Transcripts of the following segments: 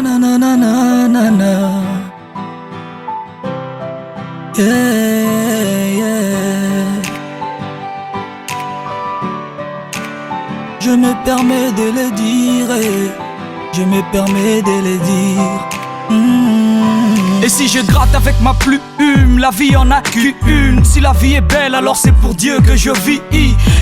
Na. Yeah. Je me permets de le dire, je me permets de le dire. Et si je gratte avec ma plume, la vie en a qu'une. Si la vie est belle, alors c'est pour Dieu que je vis.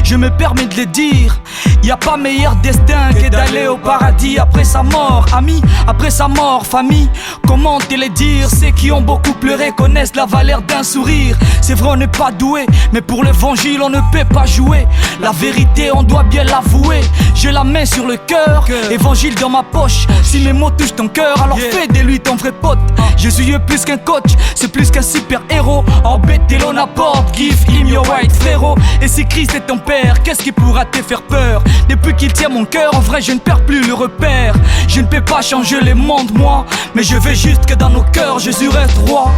Je me permets de le dire. Y a pas meilleur destin que d'aller au paradis après sa mort. Amis, après sa mort, famille, comment te le dire? Ceux qui ont beaucoup pleuré connaissent la valeur d'un sourire. C'est vrai, on n'est pas doué, mais pour l'évangile on ne peut pas jouer. La vérité, on doit bien l'avouer. J'ai la main sur le cœur, évangile dans ma poche. Si mes mots touchent ton cœur, alors fais de lui ton vrai pote. Jésus est plus qu'un coach, c'est plus qu'un super héros. Embêté l'on apporte, give him your right frérot. Et si Christ est ton père, qu'est-ce qui pourra te faire peur? Depuis qu'il tient mon cœur, en vrai je ne perds plus le repère. Je ne peux pas changer les mondes moi, mais je veux juste que dans nos cœurs Jésus reste roi.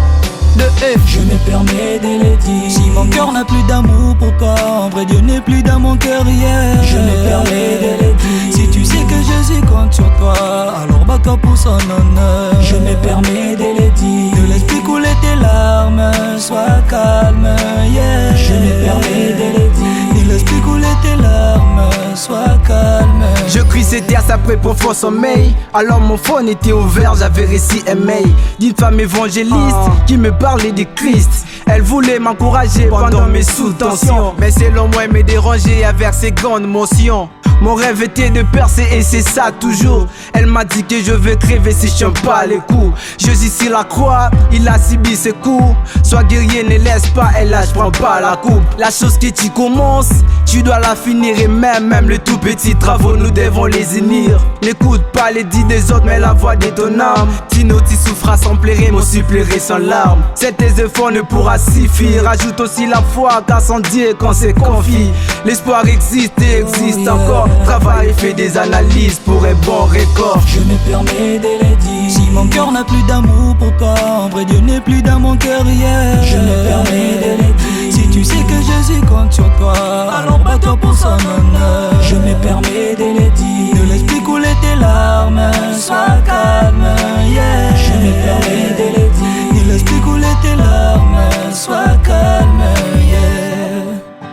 Je me permets de le dire. Si mon cœur n'a plus d'amour, pourquoi en vrai Dieu n'est plus dans mon cœur hier? Je me permets de le dire. Si tu sais que Jésus compte sur toi, alors bats-toi pour son honneur. Je me permets de le dire. Ne laisse plus couler tes larmes, sois calme, yeah. Je me permets de le dire. Ne laisse plus couler tes larmes, sois calme. Je crie ces terres après profond sommeil. Alors mon phone était ouvert, j'avais réussi un mail d'une femme évangéliste qui me parlait de Christ. Elle voulait m'encourager pendant mes sous-tensions, mais selon moi elle me dérangeait avec ses grandes motions. Mon rêve était de percer et c'est ça toujours. Elle m'a dit que je vais crever si je tiens pas les coups. Jésus sur la croix, il a subi ses coups. Sois guerrier, ne laisse pas, elle lâche, prends pas la coupe. La chose que tu commences, tu dois la finir. Et même les tout petits travaux, nous devons les unir. N'écoute pas les dits des autres, mais la voix de ton âme. Tino, tu souffras sans pleurer, moi aussi pleurer sans larmes. C'est tes efforts ne pourra suffire. Ajoute aussi la foi, car sans Dieu qu'on se confie. L'espoir existe et existe encore. Travaille et fais des analyses pour un bon record. Je me permets de le dire. Si mon cœur n'a plus d'amour, pourquoi en vrai Dieu n'est plus dans mon cœur hier? Je me permets de le dire. Si tu sais que Jésus compte sur toi, alors bats-toi pour son honneur. Je me permets de le dire. Ne laisse plus couler tes larmes, sois calme, yeah. Je me permets de le dire. Ne laisse plus couler tes larmes, sois calme, yeah.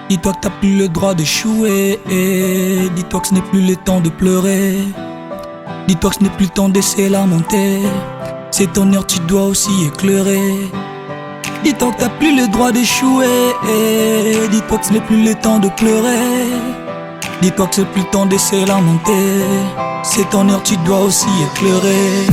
Dis-toi que t'as plus le droit d'échouer. Dis-toi que ce n'est plus le temps de pleurer. Dis-toi que ce n'est plus le temps de se lamenter. C'est ton heure, tu dois aussi éclairer. Dis-toi que t'as plus le droit d'échouer. Dis-toi que ce n'est plus le temps de pleurer. Dis-toi que c'est plus le temps de se lamenter. C'est ton heure, tu dois aussi éclairer.